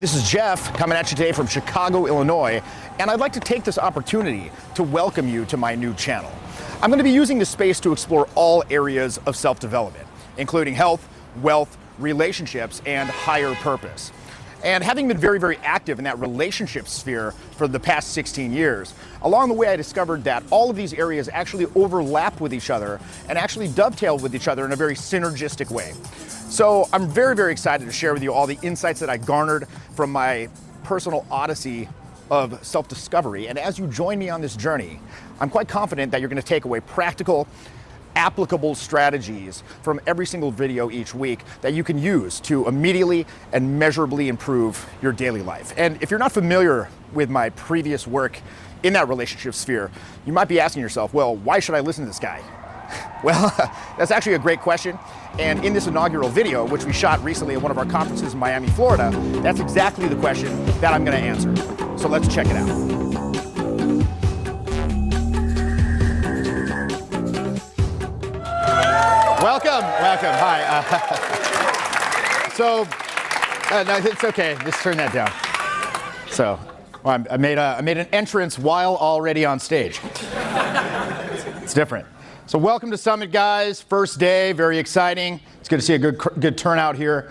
This is Jeff coming at you today from Chicago, Illinois, and I'd like to take this opportunity to welcome you to my new channel. I'm going to be using this space to explore all areas of self-development, including health, wealth, relationships, and higher purpose. And having been very, very active in that relationship sphere for the past 16 years, along the way I discovered that all of these areas actually overlap with each other and actually dovetail with each other in a very synergistic way. So I'm very, very excited to share with you all the insights that I garnered from my personal odyssey of self-discovery. And as you join me on this journey, I'm quite confident that you're going to take away practical, applicable strategies from every single video each week that you can use to immediately and measurably improve your daily life. And if you're not familiar with my previous work in that relationship sphere, you might be asking yourself, well, why should I listen to this guy? Well, that's actually a great question. And in this inaugural video, which we shot recently at one of our conferences in Miami, Florida, that's exactly the question that I'm going to answer. So let's check it out. Welcome. Hi. No, it's okay. Just turn that down. So, well, I made an entrance while already on stage. It's different. So welcome to Summit, guys. First day, very exciting. It's good to see a good turnout here.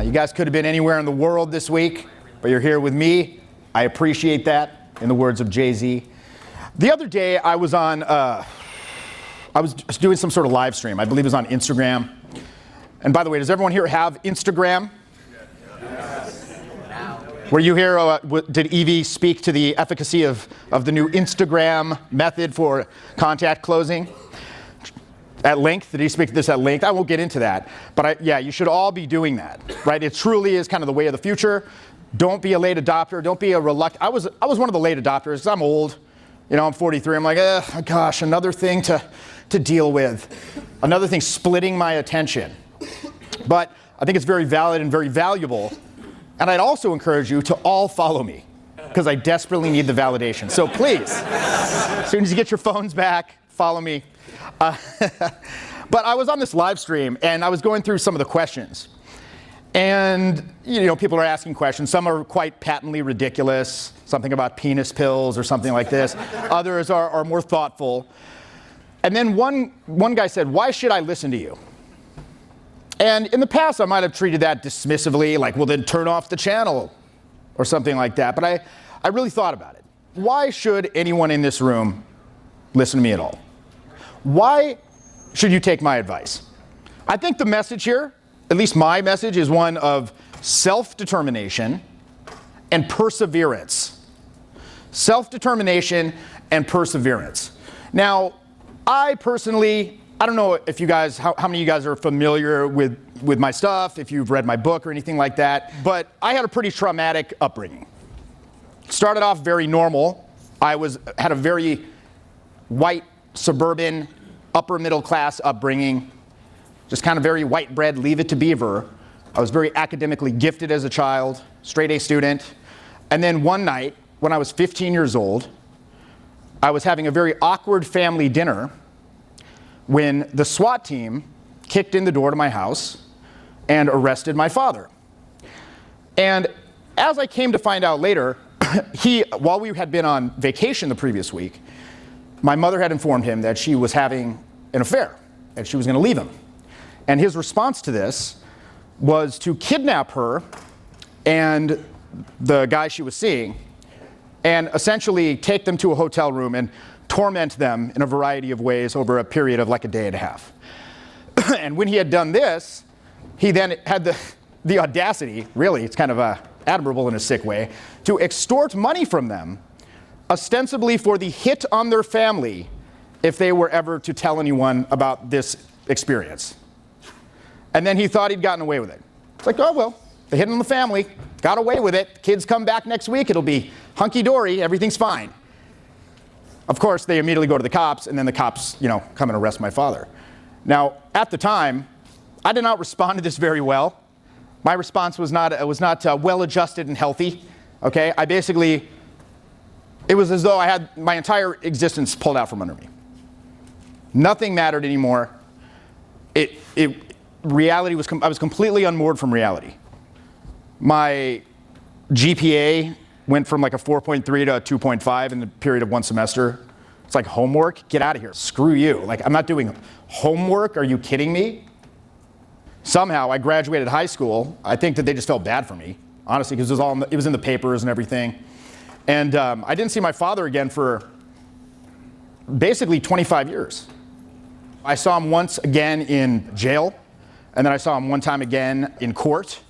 You guys could have been anywhere in the world this week, but you're here with me. I appreciate that, in the words of Jay-Z. The other day, I was doing some sort of live stream. I believe it was on Instagram. And by the way, does everyone here have Instagram? Yes. Were you here? Did Evie speak to the efficacy of the new Instagram method for contact closing? At length? Did he speak to this at length? I won't get into that. But yeah, you should all be doing that, right? It truly is kind of the way of the future. Don't be a late adopter. Don't be a reluctant. I was one of the late adopters because I'm old. You know, I'm 43. I'm like, gosh, another thing to deal with. Another thing splitting my attention. But I think it's very valid and very valuable. And I'd also encourage you to all follow me because I desperately need the validation. So please, as soon as you get your phones back, follow me. But I was on this live stream and I was going through some of the questions. And, you know, people are asking questions. Some are quite patently ridiculous, something about penis pills or something like this. Others are more thoughtful. And then one guy said, why should I listen to you? And in the past, I might have treated that dismissively, like, well, then turn off the channel or something like that. But I really thought about it. Why should anyone in this room listen to me at all? Why should you take my advice? I think the message here, at least my message, is one of self-determination and perseverance. Self-determination and perseverance. Now, I personally, I don't know if you guys, how many of you guys are familiar with my stuff, if you've read my book or anything like that, but I had a pretty traumatic upbringing. Started off very normal. I had a very white, suburban, upper middle class upbringing, just kind of very white bread, leave it to Beaver. I was very academically gifted as a child, straight A student. And then one night, when I was 15 years old, I was having a very awkward family dinner when the SWAT team kicked in the door to my house and arrested my father. And as I came to find out later, while we had been on vacation the previous week, my mother had informed him that she was having an affair and she was going to leave him. And his response to this was to kidnap her and the guy she was seeing and essentially take them to a hotel room and torment them in a variety of ways over a period of like a day and a half. And when he had done this, he then had the audacity, really, it's kind of admirable in a sick way, to extort money from them, ostensibly for the hit on their family if they were ever to tell anyone about this experience. And then he thought he'd gotten away with it. It's like, oh, well, the hit on the family, got away with it. Kids come back next week, it'll be hunky-dory, everything's fine. Of course, they immediately go to the cops, and then the cops, come and arrest my father. Now, at the time, I did not respond to this very well. My response was not well-adjusted and healthy, okay? It was as though I had my entire existence pulled out from under me. Nothing mattered anymore. Reality was, I was completely unmoored from reality. My GPA went from like a 4.3 to a 2.5 in the period of one semester. It's like homework, get out of here, screw you. Like, I'm not doing homework, are you kidding me? Somehow I graduated high school. I think that they just felt bad for me, honestly, because it was in the papers and everything. And I didn't see my father again for basically 25 years. I saw him once again in jail, and then I saw him one time again in court,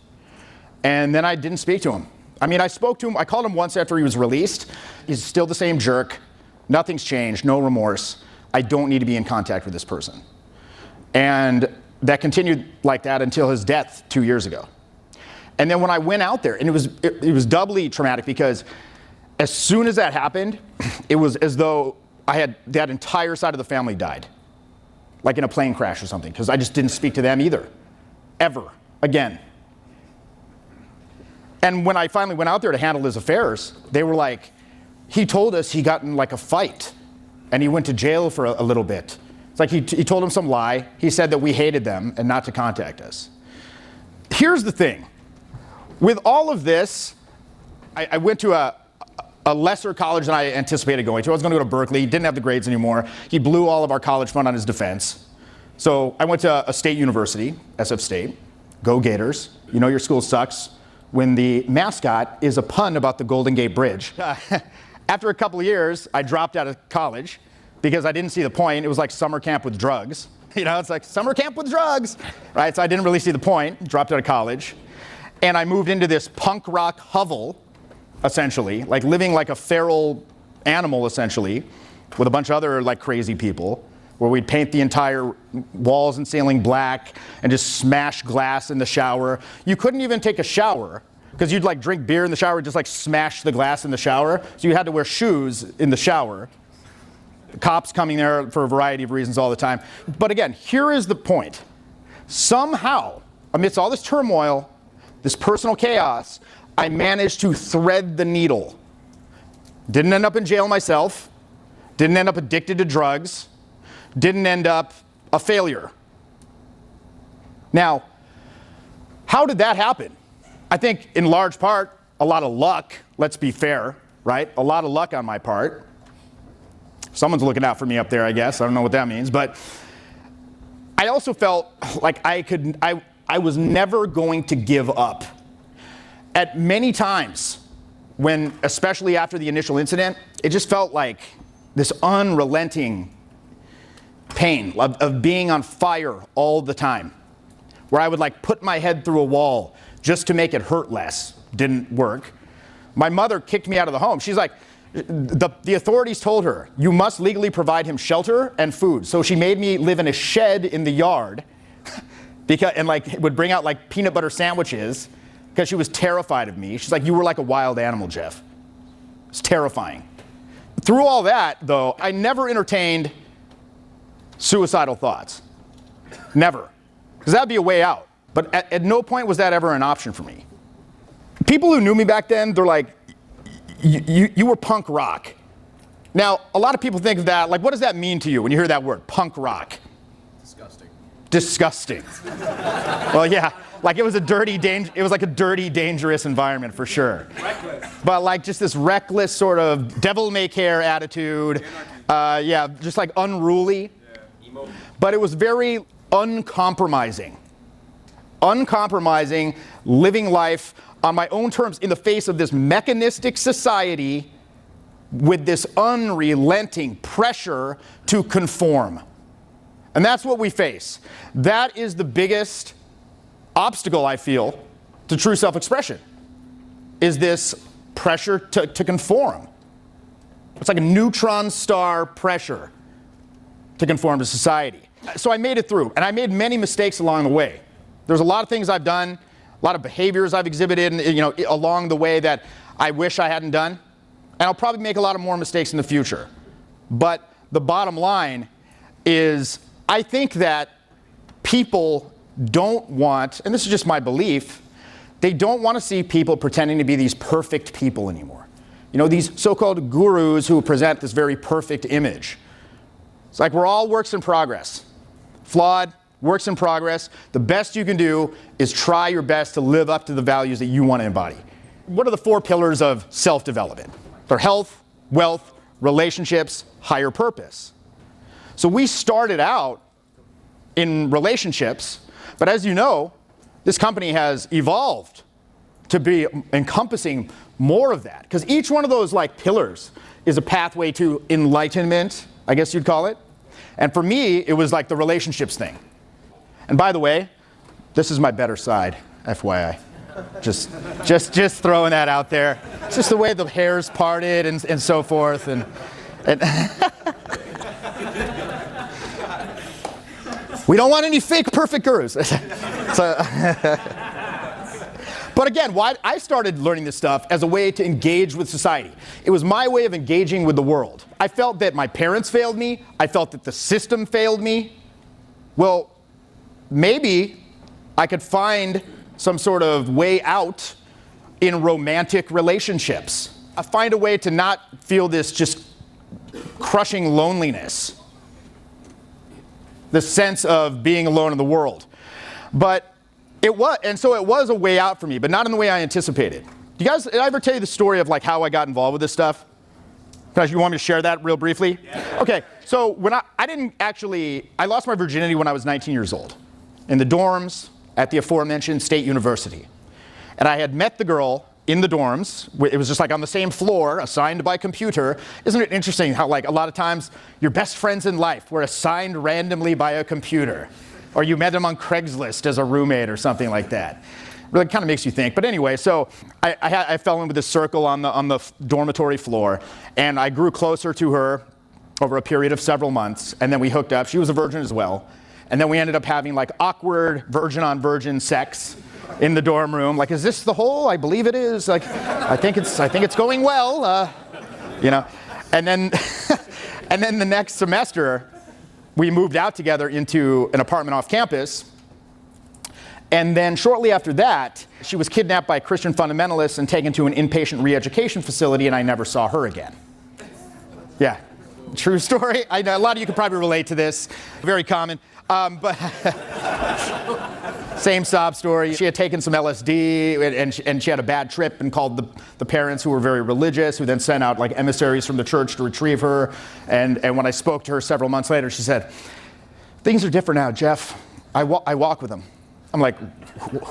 and then I didn't speak to him. I mean, I spoke to him, I called him once after he was released. He's still the same jerk. Nothing's changed, no remorse. I don't need to be in contact with this person. And that continued like that until his death 2 years ago. And then when I went out there, and it was doubly traumatic because as soon as that happened, it was as though that entire side of the family died. Like in a plane crash or something, because I just didn't speak to them either. Ever. Again. And when I finally went out there to handle his affairs, they were like, he told us he got in like a fight and he went to jail for a little bit. It's like he told him some lie. He said that we hated them and not to contact us. Here's the thing. With all of this, I went to a lesser college than I anticipated going to. I was going to go to Berkeley, didn't have the grades anymore. He blew all of our college fund on his defense. So I went to a state university, SF State. Go Gators. You know your school sucks when the mascot is a pun about the Golden Gate Bridge. After a couple of years, I dropped out of college because I didn't see the point. It was like summer camp with drugs. You know, it's like summer camp with drugs, right? So I didn't really see the point, dropped out of college. And I moved into this punk rock hovel, essentially, like living like a feral animal, essentially, with a bunch of other like crazy people, where we'd paint the entire walls and ceiling black and just smash glass in the shower. You couldn't even take a shower because you'd like drink beer in the shower and just like smash the glass in the shower. So you had to wear shoes in the shower. The cops coming there for a variety of reasons all the time. But again, here is the point. Somehow, amidst all this turmoil, this personal chaos, I managed to thread the needle. Didn't end up in jail myself. Didn't end up addicted to drugs. Didn't end up a failure. Now, how did that happen? I think in large part, a lot of luck, let's be fair, right? A lot of luck on my part. Someone's looking out for me up there, I guess. I don't know what that means. But I also felt like I was never going to give up. At many times, when, especially after the initial incident, it just felt like this unrelenting pain of being on fire all the time, where I would like put my head through a wall just to make it hurt less. Didn't work. My mother kicked me out of the home. She's like, the authorities told her, you must legally provide him shelter and food. So she made me live in a shed in the yard and like would bring out like peanut butter sandwiches because she was terrified of me. She's like, you were like a wild animal, Jeff. It's terrifying. Through all that, though, I never entertained suicidal thoughts. Never. Because that'd be a way out. But at no point was that ever an option for me. People who knew me back then, they're like, you were punk rock. Now, a lot of people think of that, like, what does that mean to you when you hear that word, punk rock? Disgusting. Well, yeah, like it was like a dirty, dangerous environment for sure. Reckless. But like just this reckless sort of devil-may-care attitude. Yeah, just like unruly. Yeah. But it was very uncompromising. Uncompromising, living life on my own terms in the face of this mechanistic society with this unrelenting pressure to conform. And that's what we face. That is the biggest obstacle, I feel, to true self-expression, is this pressure to conform. It's like a neutron star pressure to conform to society. So I made it through, and I made many mistakes along the way. There's a lot of things I've done, a lot of behaviors I've exhibited, along the way that I wish I hadn't done. And I'll probably make a lot of more mistakes in the future. But the bottom line is, I think that people don't want, and this is just my belief, they don't want to see people pretending to be these perfect people anymore. These so-called gurus who present this very perfect image. It's like we're all works in progress. Flawed, works in progress. The best you can do is try your best to live up to the values that you want to embody. what are the 4 pillars of self-development? They're health, wealth, relationships, higher purpose. So we started out in relationships, but as you know, this company has evolved to be encompassing more of that. Because each one of those like pillars is a pathway to enlightenment, I guess you'd call it. And for me, it was like the relationships thing. And by the way, this is my better side, FYI. Just throwing that out there. It's just the way the hair's parted and so forth. And we don't want any fake perfect gurus. But again, why I started learning this stuff as a way to engage with society. It was my way of engaging with the world. I felt that my parents failed me. I felt that the system failed me. Well, maybe I could find some sort of way out in romantic relationships. I find a way to not feel this just crushing loneliness, the sense of being alone in the world. But it was a way out for me, but not in the way I anticipated. Did I ever tell you the story of like how I got involved with this stuff? Guys, you want me to share that real briefly? Yeah. Okay, so when I lost my virginity when I was 19 years old in the dorms at the aforementioned State University. And I had met the girl in the dorms. It was just like on the same floor, assigned by computer. Isn't it interesting how like a lot of times your best friends in life were assigned randomly by a computer? Or you met them on Craigslist as a roommate or something like that. Really kind of makes you think. But anyway, so I fell in with this circle on the dormitory floor, and I grew closer to her over a period of several months, and then we hooked up. She was a virgin as well. And then we ended up having like awkward virgin-on-virgin sex in the dorm room. Like, is this the hole? I believe it is. Like, I think it's going well. And then and then the next semester, we moved out together into an apartment off campus. And then shortly after that, she was kidnapped by Christian fundamentalists and taken to an inpatient re-education facility, and I never saw her again. Yeah, true story. I know a lot of you could probably relate to this. Very common. But same sob story. She had taken some LSD, and she had a bad trip and called the parents, who were very religious, who then sent out like emissaries from the church to retrieve her. And when I spoke to her several months later, she said, "Things are different now, Jeff. I walk with him." I'm like,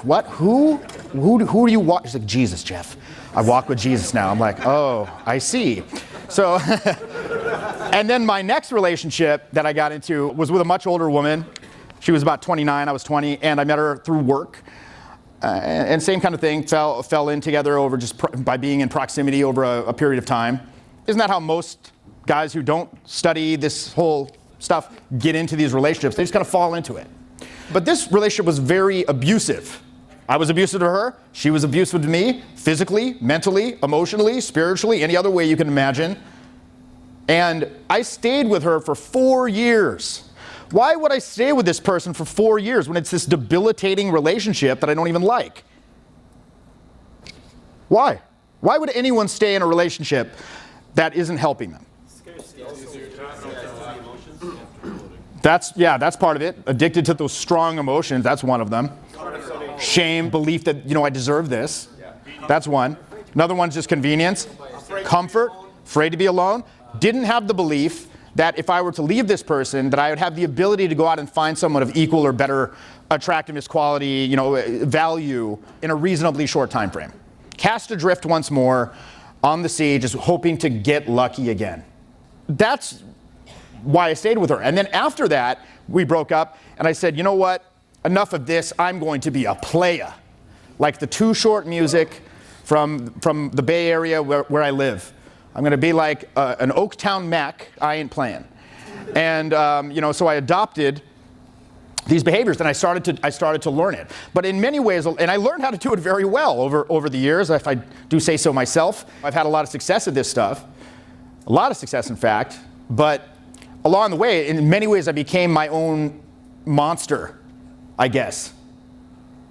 "What? Who do you walk?" She's like, "Jesus, Jeff. I walk with Jesus now." I'm like, "Oh, I see." So, and then my next relationship that I got into was with a much older woman. She was about 29, I was 20, and I met her through work. And same kind of thing, fell in together over just by being in proximity over a period of time. Isn't that how most guys who don't study this whole stuff get into these relationships? They just kind of fall into it. But this relationship was very abusive. I was abusive to her. She was abusive to me, physically, mentally, emotionally, spiritually, any other way you can imagine. And I stayed with her for 4 years. Why would I stay with this person for 4 years when it's this debilitating relationship that I don't even like? Why? Why would anyone stay in a relationship that isn't helping them? That's part of it. Addicted to those strong emotions, that's one of them. Shame, belief that, I deserve this. That's one. Another one's just convenience, comfort, afraid to be alone. Didn't have the belief that if I were to leave this person, that I would have the ability to go out and find someone of equal or better attractiveness, quality, value in a reasonably short time frame. Cast adrift once more on the sea, just hoping to get lucky again. That's why I stayed with her. And then after that, we broke up, and I said, you know what? Enough of this. I'm going to be a playa. Like the Too Short music from the Bay Area where I live. I'm going to be like an Oaktown Mac. I ain't playing. And so I adopted these behaviors, and I started to learn it. But in many ways, and I learned how to do it very well over the years, if I do say so myself. I've had a lot of success at this stuff. A lot of success, in fact. But along the way, in many ways, I became my own monster, I guess,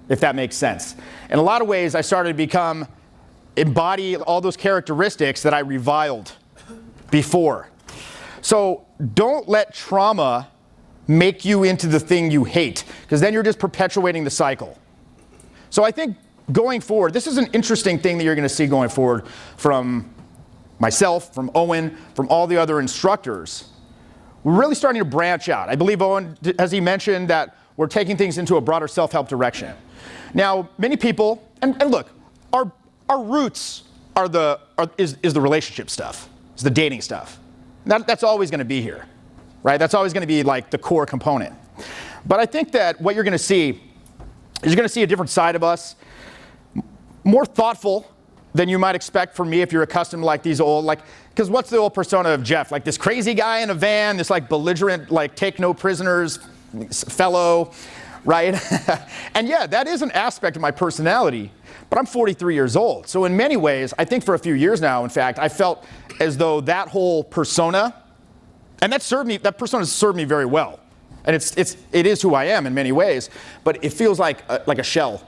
if that makes sense. In a lot of ways, I started to embody all those characteristics that I reviled before. So don't let trauma make you into the thing you hate, because then you're just perpetuating the cycle. So I think going forward, this is an interesting thing that you're going to see going forward from myself, from Owen, from all the other instructors. We're really starting to branch out. I believe Owen, as he mentioned, that we're taking things into a broader self-help direction. Now, many people, and look, our roots is the relationship stuff, is the dating stuff. That's always going to be here, right? That's always going to be like the core component. But I think that what you're going to see is you're going to see a different side of us, more thoughtful than you might expect from me if you're accustomed to like these old, like, because what's the old persona of Jeff? Like this crazy guy in a van, this like belligerent, like take no prisoners fellow, right? And yeah, that is an aspect of my personality, but I'm 43 years old. So in many ways, I think for a few years now, in fact, I felt as though that whole persona, and that persona served me very well. And it is who I am in many ways, but it feels like a shell.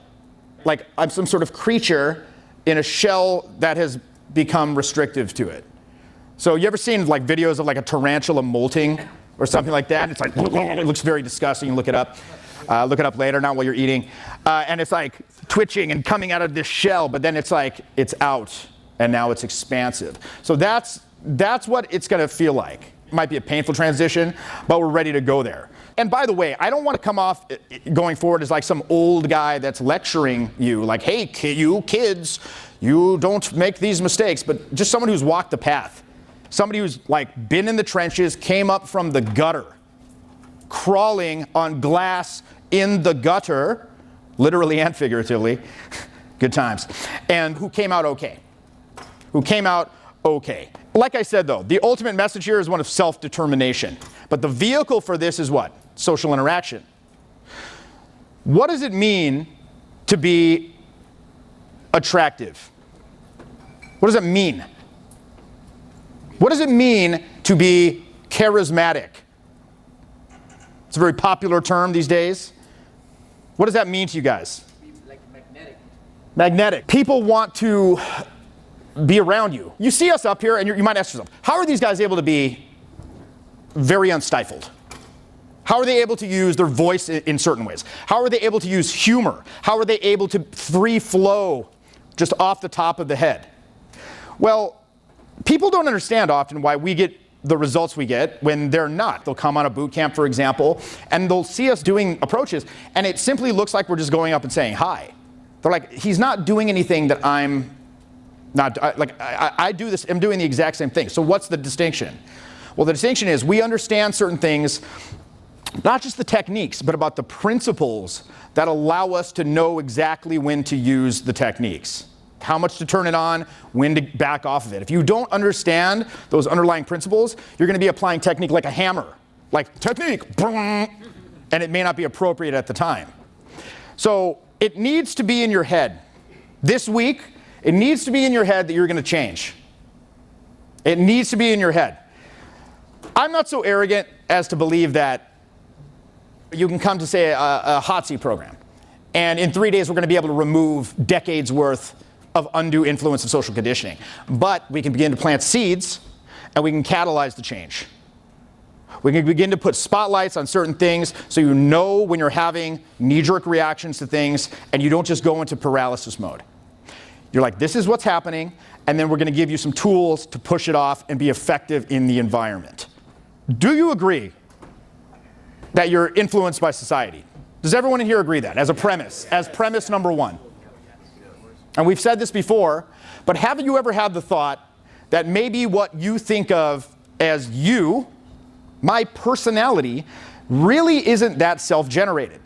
Like I'm some sort of creature in a shell that has become restrictive to it. So you ever seen like videos of like a tarantula molting or something like that? It's like, it looks very disgusting. Look it up. Look it up later, not while you're eating. And it's like twitching and coming out of this shell, but then it's like, it's out and now it's expansive. So that's what it's gonna feel like. It might be a painful transition, but we're ready to go there. And by the way, I don't want to come off going forward as like some old guy that's lecturing you, like, hey, you kids, you don't make these mistakes, but just someone who's walked the path. Somebody who's like been in the trenches, came up from the gutter, crawling on glass in the gutter, literally and figuratively, good times, and who came out okay. Who came out okay. Like I said though, the ultimate message here is one of self-determination. But the vehicle for this is what? Social interaction. What does it mean to be attractive? What does it mean? What does it mean to be charismatic? It's a very popular term these days. What does that mean to you guys? Like magnetic. Magnetic. People want to be around you. You see us up here and you might ask yourself, how are these guys able to be very unstifled? How are they able to use their voice in certain ways? How are they able to use humor? How are they able to free flow just off the top of the head? Well, people don't understand often why we get the results we get when they're not. They'll come on a boot camp, for example, and they'll see us doing approaches, and it simply looks like we're just going up and saying hi. They're like, he's not doing anything that I'm not, I do this, I'm doing the exact same thing. So what's the distinction? Well, the distinction is we understand certain things, not just the techniques, but about the principles that allow us to know exactly when to use the techniques. How much to turn it on, when to back off of it. If you don't understand those underlying principles, you're going to be applying technique like a hammer. Like technique, and it may not be appropriate at the time. So it needs to be in your head. This week, it needs to be in your head that you're going to change. It needs to be in your head. I'm not so arrogant as to believe that you can come to, say, a hot seat program, and in 3 days we're going to be able to remove decades worth of undue influence of social conditioning. But we can begin to plant seeds, and we can catalyze the change. We can begin to put spotlights on certain things so you know when you're having knee-jerk reactions to things, and you don't just go into paralysis mode. You're like, this is what's happening, and then we're going to give you some tools to push it off and be effective in the environment. Do you agree that you're influenced by society? Does everyone in here agree that as premise number one? And we've said this before, but haven't you ever had the thought that maybe what you think of as you, my personality, really isn't that self-generated,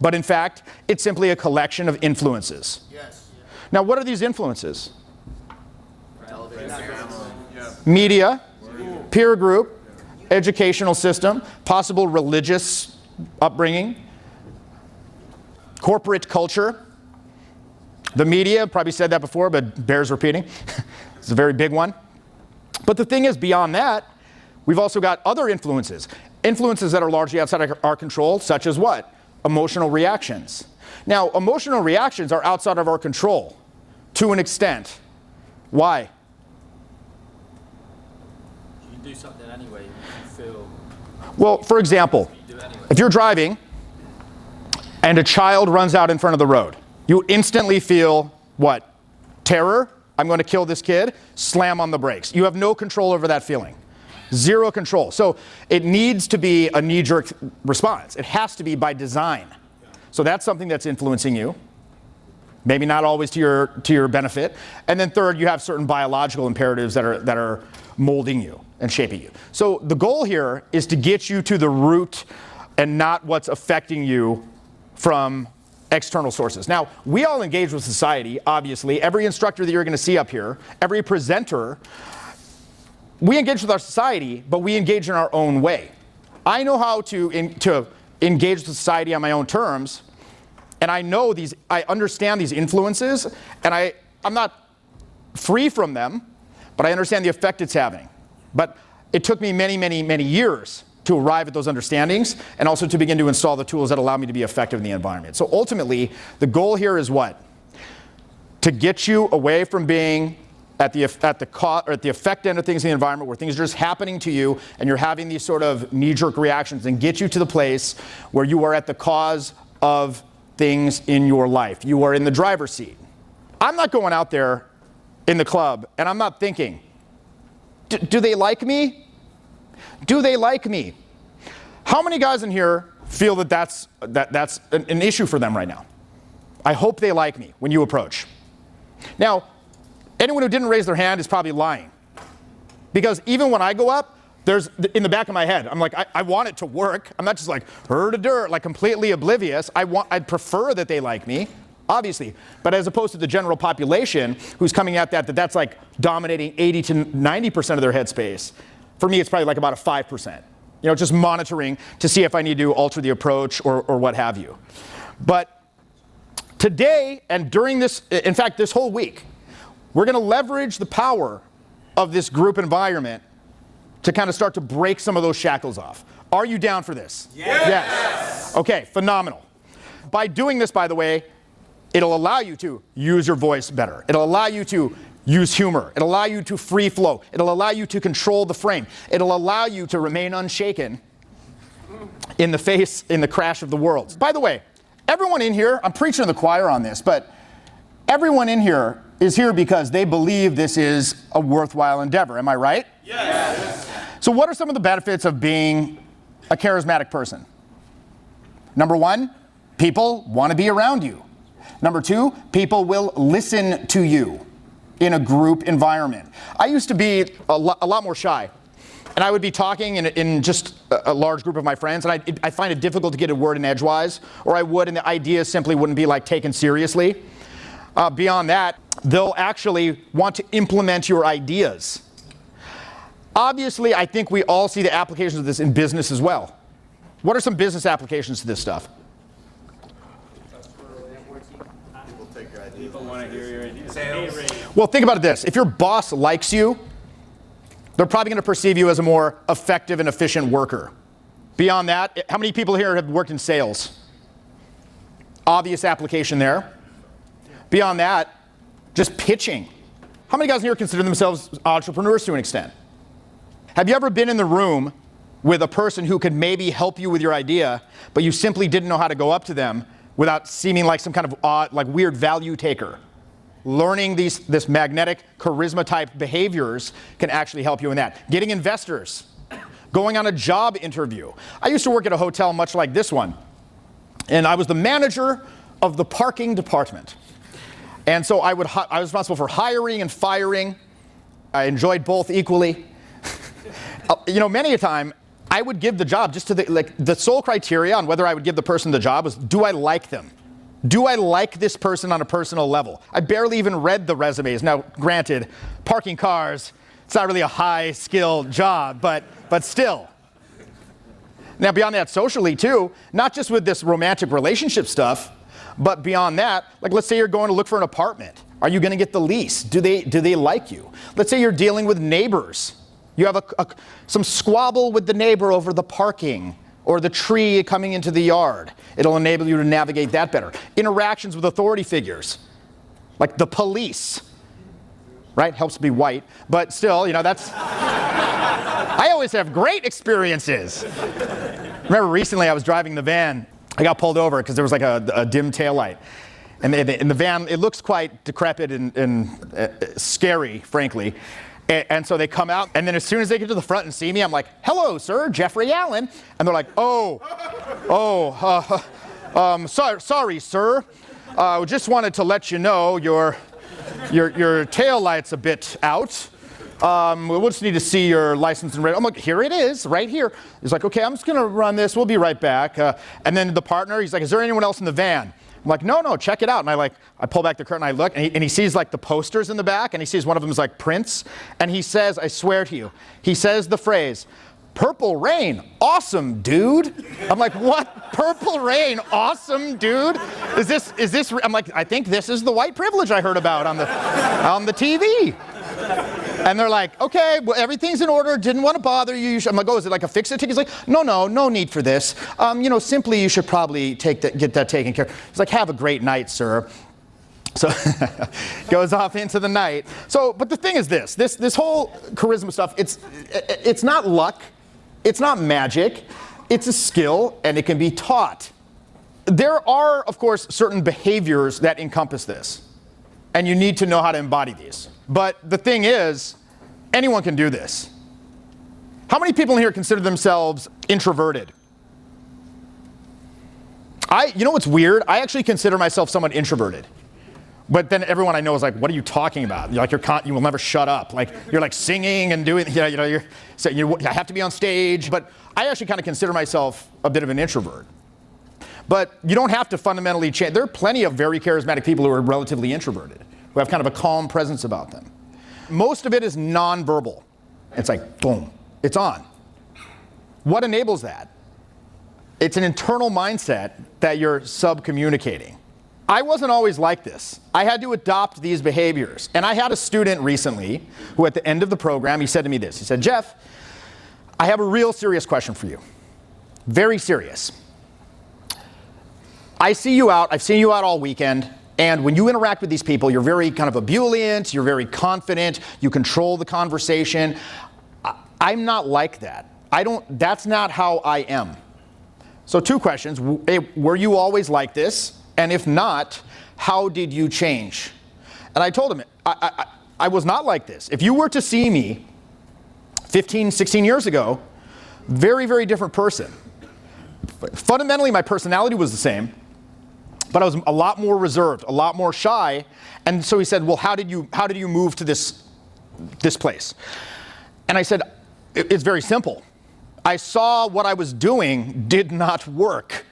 but in fact, it's simply a collection of influences? Yes. Now, what are these influences? Media, peer group, educational system, possible religious upbringing, corporate culture. The media, probably said that before, but bears repeating. It's a very big one. But the thing is, beyond that, we've also got other influences. Influences that are largely outside of our control, such as what? Emotional reactions. Now, emotional reactions are outside of our control to an extent. Why? You can do something anyway if you feel... Well, for example, if you're driving and a child runs out in front of the road, You instantly feel what? Terror. I'm going to kill this kid. Slam on the brakes. You have no control over that feeling. Zero control. So it needs to be a knee-jerk response. It has to be by design. So that's something that's influencing you. Maybe not always to your benefit. And then third, you have certain biological imperatives that are molding you and shaping you. So the goal here is to get you to the root and not what's affecting you from external sources. Now, we all engage with society, obviously. Every instructor that you're going to see up here, every presenter, we engage with our society, but we engage in our own way. I know how to engage with society on my own terms, and I understand these influences, and I'm not free from them, but I understand the effect it's having. But it took me many, many, many years to arrive at those understandings, and also to begin to install the tools that allow me to be effective in the environment. So ultimately, the goal here is what? To get you away from being at the effect end of things in the environment where things are just happening to you and you're having these sort of knee-jerk reactions, and get you to the place where you are at the cause of things in your life. You are in the driver's seat. I'm not going out there in the club and I'm not thinking, do they like me? Do they like me? How many guys in here feel that that's an issue for them right now? I hope they like me when you approach. Now, anyone who didn't raise their hand is probably lying. Because even when I go up, there's in the back of my head, I'm like, I want it to work. I'm not just like, like completely oblivious. I'd prefer that they like me, obviously. But as opposed to the general population who's coming at that's like dominating 80 to 90% of their headspace. For me, it's probably like about a 5%. Just monitoring to see if I need to alter the approach or what have you. But today and during this, in fact, this whole week, we're going to leverage the power of this group environment to kind of start to break some of those shackles off. Are you down for this? Yes. Okay, phenomenal. By doing this, by the way, it'll allow you to use your voice better. It'll allow you to use humor. It'll allow you to free flow. It'll allow you to control the frame. It'll allow you to remain unshaken in the crash of the worlds. By the way, everyone in here, I'm preaching to the choir on this, but everyone in here is here because they believe this is a worthwhile endeavor. Am I right? Yes. So what are some of the benefits of being a charismatic person? Number one, people want to be around you. Number two, people will listen to you in a group environment. I used to be a lot more shy. And I would be talking in just a large group of my friends, and I find it difficult to get a word in edgewise, or I would, and the ideas simply wouldn't be like taken seriously. Beyond that, they'll actually want to implement your ideas. Obviously, I think we all see the applications of this in business as well. What are some business applications to this stuff? People want to hear your ideas. Well, think about this. If your boss likes you, they're probably going to perceive you as a more effective and efficient worker. Beyond that, how many people here have worked in sales? Obvious application there. Beyond that, just pitching. How many guys here consider themselves entrepreneurs to an extent? Have you ever been in the room with a person who could maybe help you with your idea, but you simply didn't know how to go up to them without seeming like some kind of odd, like weird value taker? Learning this magnetic charisma type behaviors can actually help you in that. Getting investors, going on a job interview. I used to work at a hotel much like this one, and I was the manager of the parking department. And so I was responsible for hiring and firing. I enjoyed both equally. Many a time I would give the job just to the sole criteria on whether I would give the person the job was, do I like them? Do I like this person on a personal level? I barely even read the resumes. Now, granted, parking cars, it's not really a high-skilled job, but still. Now, beyond that, socially, too, not just with this romantic relationship stuff, but beyond that, like let's say you're going to look for an apartment. Are you going to get the lease? Do they like you? Let's say you're dealing with neighbors. You have some squabble with the neighbor over the parking or the tree coming into the yard. It'll enable you to navigate that better. Interactions with authority figures, like the police, right? Helps to be white, but still, that's... I always have great experiences. Remember recently I was driving the van. I got pulled over because there was like a dim taillight. And in the van, it looks quite decrepit and scary, frankly. And so they come out, and then as soon as they get to the front and see me, I'm like, hello, sir, Jeffrey Allen. And they're like, sorry, sir. Just wanted to let you know your tail light's a bit out. We'll just need to see your license and I'm like, here it is, right here. He's like, okay, I'm just gonna run this, we'll be right back. And then the partner, he's like, is there anyone else in the van? I'm like, no, check it out. And I pull back the curtain, I look, and he sees like the posters in the back, and he sees one of them is like Prince, and he says, I swear to you, he says the phrase, "Purple Rain, awesome, dude." I'm like, what? Purple Rain, awesome, dude? Is this? I'm like, I think this is the white privilege I heard about on the TV. And they're like, okay, well, everything's in order. Didn't want to bother you. I'm like, oh, is it like a fix-it ticket? He's like, no need for this. Simply you should probably get that taken care of. He's like, have a great night, sir. So goes off into the night. So, but the thing is this whole charisma stuff, it's not luck. It's not magic. It's a skill, and it can be taught. There are, of course, certain behaviors that encompass this, and you need to know how to embody these. But the thing is, anyone can do this. How many people in here consider themselves introverted? You know what's weird? I actually consider myself somewhat introverted. But then everyone I know is like, what are you talking about? You're like, you will never shut up. Like, you're like singing and doing, you have to be on stage. But I actually kind of consider myself a bit of an introvert. But you don't have to fundamentally change. There are plenty of very charismatic people who are relatively introverted, who have kind of a calm presence about them. Most of it is nonverbal. It's like, boom, it's on. What enables that? It's an internal mindset that you're sub-communicating. I wasn't always like this. I had to adopt these behaviors. And I had a student recently who at the end of the program, he said to me this. He said, Jeff, I have a real serious question for you. Very serious. I've seen you out all weekend, and when you interact with these people, you're very kind of ebullient, you're very confident, you control the conversation. I'm not like that. That's not how I am. So 2 questions. Were you always like this? And if not, how did you change? And I told him, I was not like this. If you were to see me 15, 16 years ago, very, very different person. Fundamentally, my personality was the same, but I was a lot more reserved, a lot more shy. And so he said, well, how did you move to this place? And I said, it's very simple. I saw what I was doing did not work.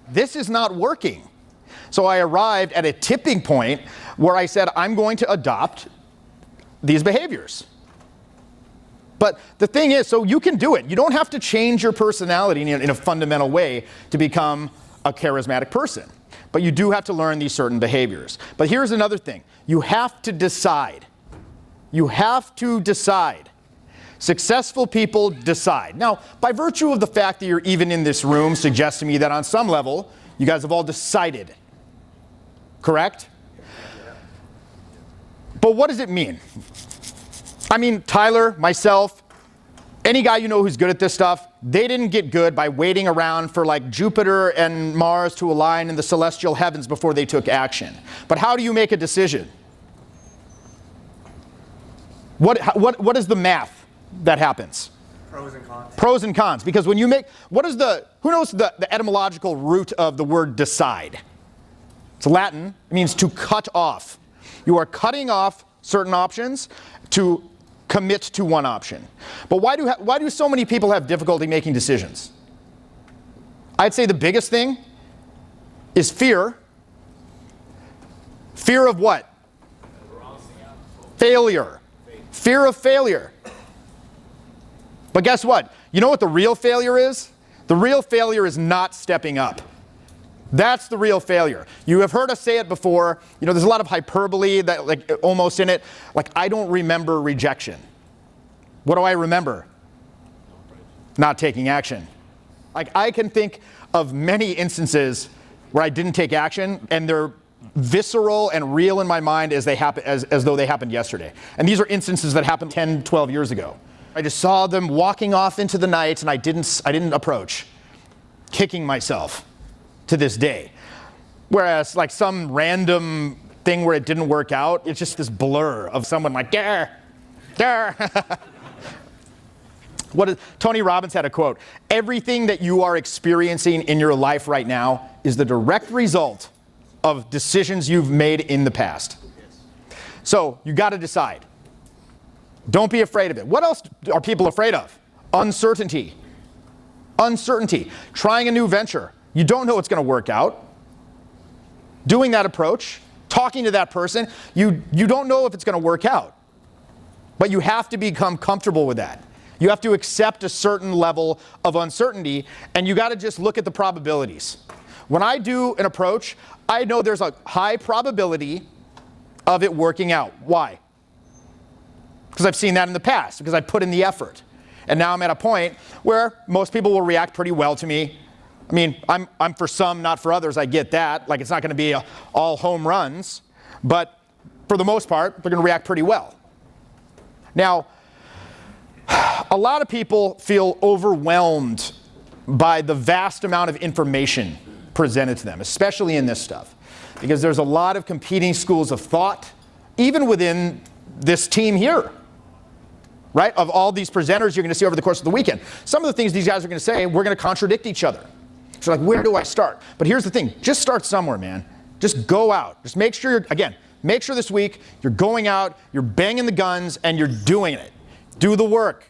This is not working. So I arrived at a tipping point where I said, I'm going to adopt these behaviors. But the thing is, so you can do it. You don't have to change your personality in a fundamental way to become a charismatic person. But you do have to learn these certain behaviors. But here's another thing. You have to decide. You have to decide. Successful people decide. Now, by virtue of the fact that you're even in this room suggests to me that on some level, you guys have all decided. Correct? But what does it mean? I mean, Tyler, myself, any guy you know who's good at this stuff, they didn't get good by waiting around for like Jupiter and Mars to align in the celestial heavens before they took action. But how do you make a decision? What is the math that happens? Pros and cons. Pros and cons. Because when you make, who knows the etymological root of the word decide? It's Latin. It means to cut off. You are cutting off certain options to commit to one option. But why do so many people have difficulty making decisions? I'd say the biggest thing is fear. Fear of what? Failure. Fear of failure. But guess what? You know what the real failure is? The real failure is not stepping up. That's the real failure. You have heard us say it before. You know, there's a lot of hyperbole that like almost in it. Like, I don't remember rejection. What do I remember? Not taking action. Like, I can think of many instances where I didn't take action, and they're visceral and real in my mind as though they happened yesterday. And these are instances that happened 10, 12 years ago. I just saw them walking off into the night, and I didn't approach, kicking myself to this day. Whereas like some random thing where it didn't work out, it's just this blur of someone like, "Grr, grr." Tony Robbins had a quote, "Everything that you are experiencing in your life right now is the direct result of decisions you've made in the past." So you got to decide. Don't be afraid of it. What else are people afraid of? Uncertainty. Uncertainty. Trying a new venture. You don't know it's going to work out. Doing that approach, talking to that person, you don't know if it's going to work out. But you have to become comfortable with that. You have to accept a certain level of uncertainty, and you got to just look at the probabilities. When I do an approach, I know there's a high probability of it working out. Why? Because I've seen that in the past, because I put in the effort. And now I'm at a point where most people will react pretty well to me. I mean, I'm for some, not for others. I get that. Like, it's not going to be all home runs. But for the most part, they're going to react pretty well. Now, a lot of people feel overwhelmed by the vast amount of information presented to them, especially in this stuff, because there's a lot of competing schools of thought, even within this team here, right? Of all these presenters you're going to see over the course of the weekend. Some of the things these guys are going to say, we're going to contradict each other. So like, where do I start? But here's the thing, just start somewhere, man. Just go out. Just make sure make sure this week you're going out, you're banging the guns, and you're doing it. Do the work.